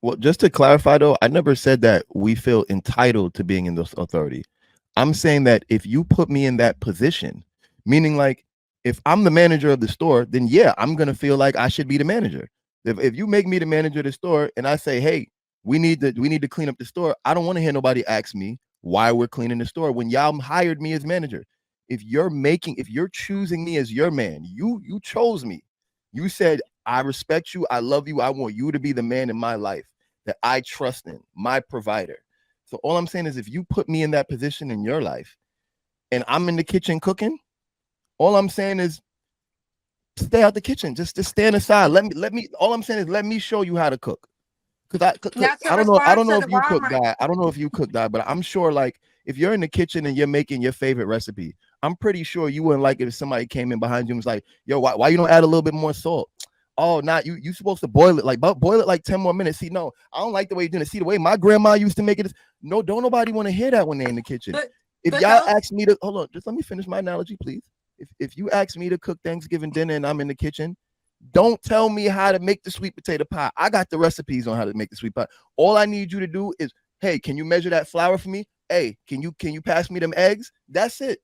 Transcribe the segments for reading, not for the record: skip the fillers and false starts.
Well, just to clarify though, I never said that we feel entitled to being in this authority. I'm saying that if you put me in that position, meaning like if I'm the manager of the store, then yeah, I'm gonna feel like I should be the manager. If you make me the manager of the store and I say, hey, we need to clean up the store, I don't want to hear nobody ask me why we're cleaning the store when y'all hired me as manager. If you're choosing me as your man, you chose me. You said, I respect you, I love you, I want you to be the man in my life that I trust in, my provider. So all I'm saying is if you put me in that position in your life and I'm in the kitchen cooking, all I'm saying is stay out the kitchen. Just stand aside. Let me all I'm saying is let me show you how to cook. Cause Now to I respond don't know to if the you cook Walmart. that. I don't know if you cook that, but I'm sure like if you're in the kitchen and you're making your favorite recipe, I'm pretty sure you wouldn't like it if somebody came in behind you and was like, yo, why you don't add a little bit more salt? Oh, not you supposed to boil it boil it like 10 more minutes. See, no, I don't like the way you're doing it. See, the way my grandma used to make it is no, don't nobody want to hear that when they're in the kitchen. But If but y'all those ask me to hold on, just let me finish my analogy, please. If you ask me to cook Thanksgiving dinner and I'm in the kitchen, don't tell me how to make the sweet potato pie. I got the recipes on how to make the sweet pie. All I need you to do is, hey, can you measure that flour for me? Hey, can you pass me them eggs? That's it.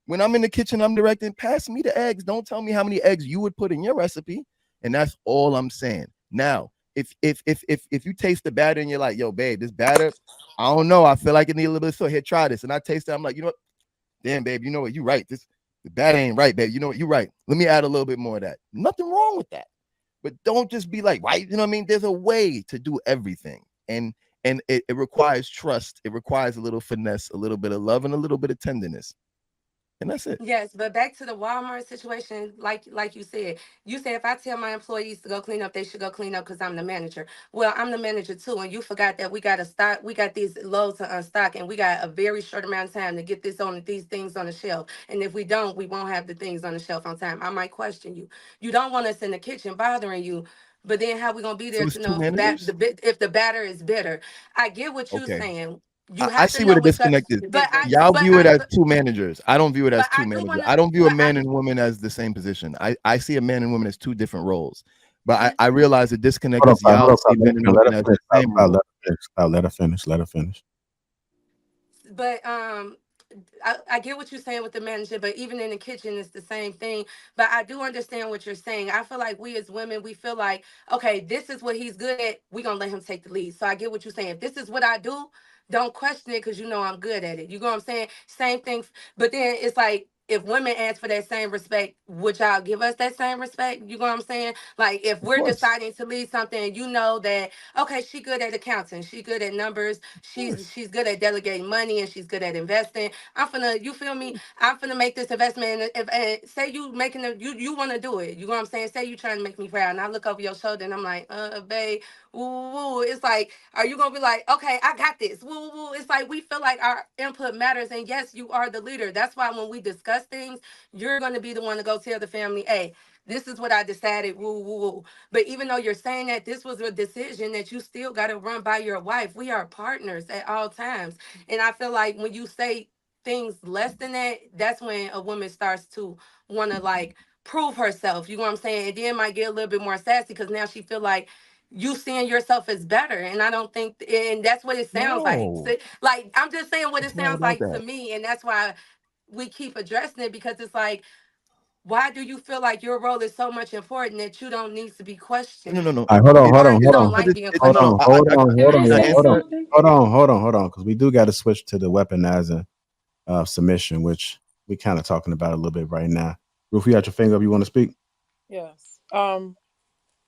When I'm in the kitchen, I'm directing, pass me the eggs. Don't tell me how many eggs you would put in your recipe. And that's all I'm saying. Now, if you taste the batter and you're like, yo, babe, this batter, I don't know. I feel like it need a little bit of salt. Here, try this. And I taste it. I'm like, you know what? Damn, babe, you know what? You right. This the batter ain't right, babe. You know what? You right. Let me add a little bit more of that. Nothing wrong with that. But don't just be like, why? You know what I mean? There's a way to do everything. And it requires trust. It requires a little finesse, a little bit of love, and a little bit of tenderness. And that's it. Yes, but back to the Walmart situation, like you said if I tell my employees to go clean up, they should go clean up because I'm the manager. Well, I'm the manager too, and you forgot that we got to stock, we got these loads to unstock, and we got a very short amount of time to get these things on the shelf. And if we don't, we won't have the things on the shelf on time. I might question you. You don't want us in the kitchen bothering you. But then how we gonna be So there it's to two know if managers? if the batter is bitter? I get what you're Okay. saying. You I have to see where know the which, disconnect is. Y'all view it as but two managers. I don't view it as two I do managers. want to, I don't view a but man I and woman as the same position. I see a man and woman as two different roles. But yeah. I realize the disconnect Hold on, is Cloud. Hold y'all on, see Cloud. men and Let her women as finish. the same Cloud, role. let her finish. Cloud, let her finish. Let her finish. But I get what you're saying with the manager, but even in the kitchen, it's the same thing. But I do understand what you're saying. I feel like we as women, we feel like, okay, this is what he's good at. We're going to let him take the lead. So I get what you're saying. If this is what I do, don't question it because you know I'm good at it. You know what I'm saying? Same thing. But then it's like, if women ask for that same respect, would y'all give us that same respect? You know what I'm saying? Like if Of we're course. deciding to lead something and you know that, okay, she good at accounting, she good at numbers, Of course. she's good at delegating money and she's good at investing. I'm finna, you feel me? I'm finna make this investment. And if and say you making the you want to do it. You know what I'm saying? Say you trying to make me proud, and I look over your shoulder and I'm like, babe, woo woo. It's like, are you gonna be like, okay, I got this, woo woo? It's like we feel like our input matters, and yes, you are the leader. That's why when we discuss things, you're gonna be the one to go tell the family, hey, this is what I decided, woo woo woo. But even though you're saying that this was a decision that you still got to run by your wife, we are partners at all times. And I feel like when you say things less than that, that's when a woman starts to want to like prove herself. You know what I'm saying? And then might get a little bit more sassy because now she feel like you seeing yourself as better. And I don't think, and that's what it sounds like. No, So, like I'm just saying what it's it not sounds about like to that. me, and that's why we keep addressing it because it's like, why do you feel like your role is so much important that you don't need to be No, no, questioned? no. All right, hold on, hold It's Or on, you hold it's don't on, because like being no, hold no, no. on, questioned? hold on, I hold Can on, I can I say hold answer on, it? something? hold on, because we do got to switch to the weaponizer submission, which we kind of talking about a little bit right now. Roof, you got your finger up. You want to speak? Yes.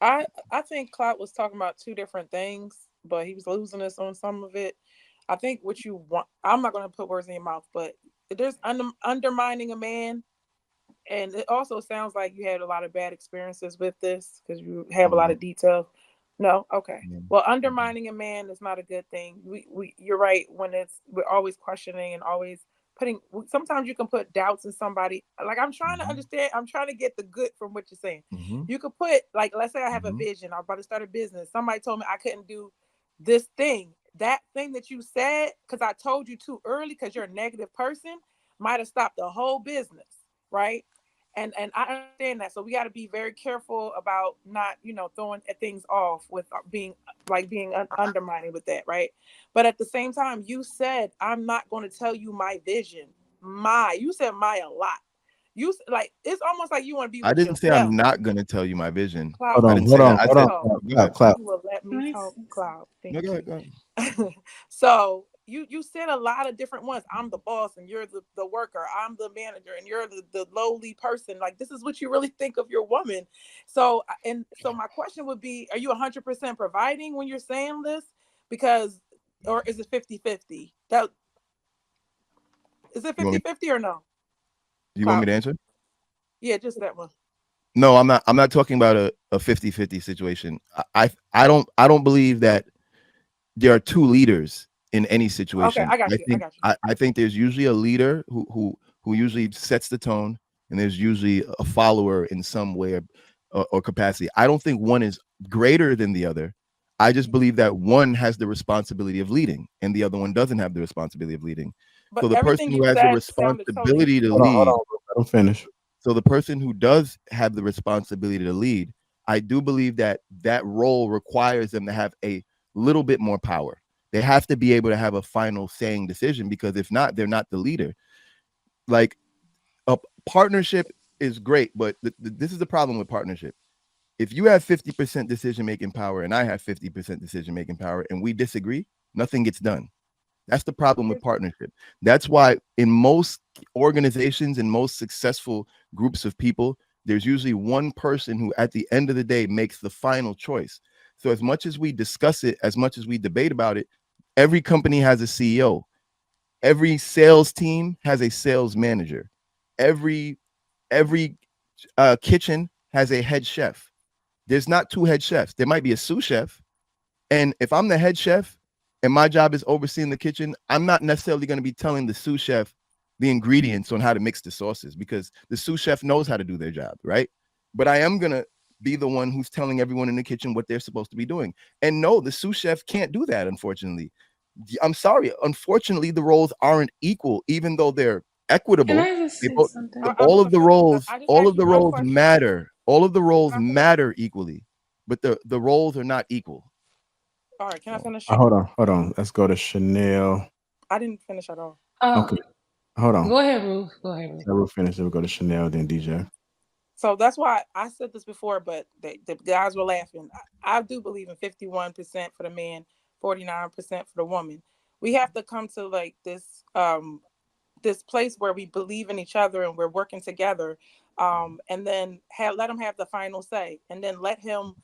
I think Cloud was talking about two different things, but he was losing us on some of it. I think what you want, I'm not going to put words in your mouth, but there's undermining a man, and it also sounds like you had a lot of bad experiences with this because you have a lot No, of detail. No, okay. no, Well, no. undermining a man is not a good thing. You're right when we're always questioning and always putting. Sometimes you can put doubts in somebody. Like I'm trying to Mm-hmm, understand. I'm trying to get the good from what you're saying. mm-hmm, You could put like, let's say I have a mm-hmm. vision. I'm about to start a business. Somebody told me I couldn't do this thing. That thing that you said because I told you too early because you're a negative person might have stopped the whole business, right? And I understand that. So we got to be very careful about not, throwing things off with being undermining with that, right? But at the same time, you said I'm not going to tell you my vision. You said my a lot. It's almost like you want to be I with didn't say I'm yourself. not gonna tell you my vision. Cloud, Hold I on, didn't hold say on, that. I hold said, on, so go ahead. Cloud. you will let me talk, Cloud. No, Thank go you. ahead. Go ahead. So you said a lot of different ones. I'm the boss and you're the worker. I'm the manager and you're the lowly person. Like, this is what you really think of your woman. So my question would be, are you 100% providing when you're saying this? Because, or is it 50-50? That is it You want me? 50-50 or no? You want me Cloud. to answer? Yeah, just that one. No, I'm not. I'm not talking about a 50-50 situation. I don't believe that there are two leaders in any Okay, situation. I got I you. I think got you. I think there's usually a leader who usually sets the tone, and there's usually a follower in some way or capacity. I don't think one is greater than the other. I just believe that one has the responsibility of leading, and the other one doesn't have the responsibility of leading. But So the person everything who you has the said sounded totally responsibility to Hold on, hold lead, on. Let him finish. so the person who does have the responsibility to lead, I do believe that that role requires them to have a little bit more power. They have to be able to have a final saying decision, because if not, they're not the leader. Like, a partnership is great, but this is the problem with partnership. If you have 50% decision making power and I have 50% decision making power and we disagree, nothing gets done. That's the problem with partnership. That's why in most organizations and most successful groups of people, there's usually one person who at the end of the day makes the final choice. So as much as we discuss it, as much as we debate about it, every company has a CEO. Every sales team has a sales manager. Every kitchen has a head chef. There's not two head chefs. There might be a sous chef, and if I'm the head chef and my job is overseeing the kitchen, I'm not necessarily going to be telling the sous chef the ingredients on how to mix the sauces, because the sous chef knows how to do their job, right? But I am going to be the one who's telling everyone in the kitchen what they're supposed to be doing. And no, the sous chef can't do that, unfortunately. I'm sorry. Unfortunately, the roles aren't equal, even though they're Can equitable. I just They say both, something? I'm all so of the sorry. roles, I just all asked of you the one roles question. matter. All of the roles Can I finish? matter equally, but the roles are not equal. All right, can I So finish? Hold on. Let's go to Chanel. I didn't finish at all. Okay, hold on. Go ahead, Ruth. Go ahead, Ruth. So we'll finish. Then we'll go to Chanel, then DJ. So that's why I said this before, but the guys were laughing. I do believe in 51% for the man, 49% for the woman. We have to come to like this place where we believe in each other and we're working together, and then let him have the final say, and then let him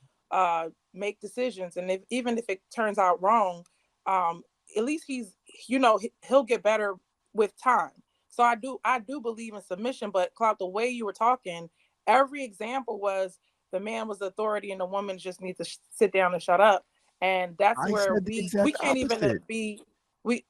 make decisions. And even if it turns out wrong, at least he'll get better with time. So I do believe in submission. But Cloud, the way you were talking, every example was the man was the authority and the woman just needs to sit down and shut up. And that's I where said the we exact can't even opposite. be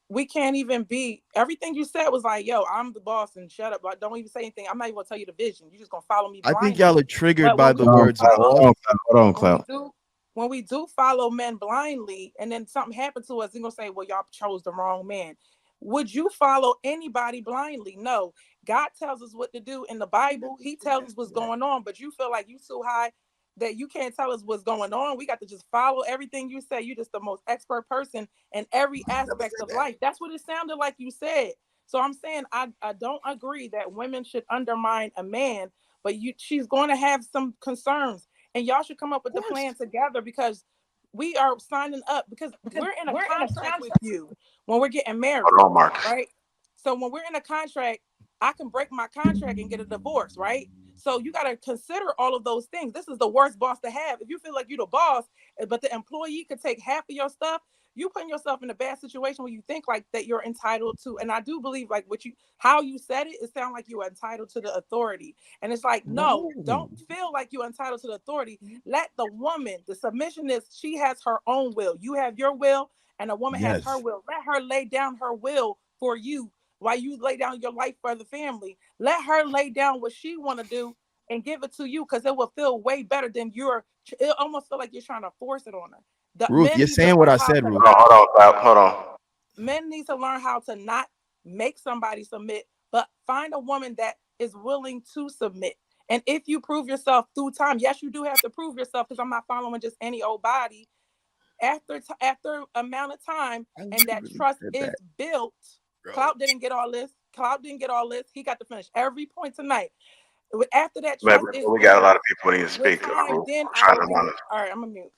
we can't even be. Everything you said was like, yo, I'm the boss and shut up. But don't even say anything. I'm not even gonna tell you the vision. You're just gonna follow me I think y'all blindly. are triggered But by when we the do words follow, boss. Hold on, when we Cloud. do when we do follow men blindly, and then something happened to us, they're gonna say, well, y'all chose the wrong man. Would you follow anybody blindly? No. God tells us what to do in the Bible. He tells us what's going on, but you feel like you too high that you can't tell us what's going on. We got to just follow everything you say. You're just the most expert person in every aspect of life. That's what it sounded like you said. So I'm saying I don't agree that women should undermine a man, but she's going to have some concerns, and y'all should come up with the plan together, because we are signing up, because we're in a contract with you when we're getting married, Hold on, Marcus. right? So when we're in a contract, I can break my contract and get a divorce, right? So you got to consider all of those things. This is the worst boss to have. If you feel like you're the boss, but the employee could take half of your stuff, you putting yourself in a bad situation where you think like that you're entitled to. And I do believe like how you said it, it sounds like you are entitled to the authority. And it's like, no, don't feel like you're entitled to the authority. Let the woman, the submission is she has her own will. You have your will, and a woman has her Yes. will. Let her lay down her will for you while you lay down your life for the family. Let her lay down what she want to do and give it to you, because it will feel way better than it almost feel like you're trying to force it on her. The Ruth, men you're need to saying what learn I how said, to Ruth. not Hold on. men need to learn how to not make somebody submit, but find a woman that is willing to submit. And if you prove yourself through time, yes, you do have to prove yourself, because I'm not following just any old body. After amount of time, and that trust is built. Clout didn't get all this. He got to finish every point tonight. After that trust is we built, got a lot of people who need to with speak. time, then All all right, I'm gonna mute.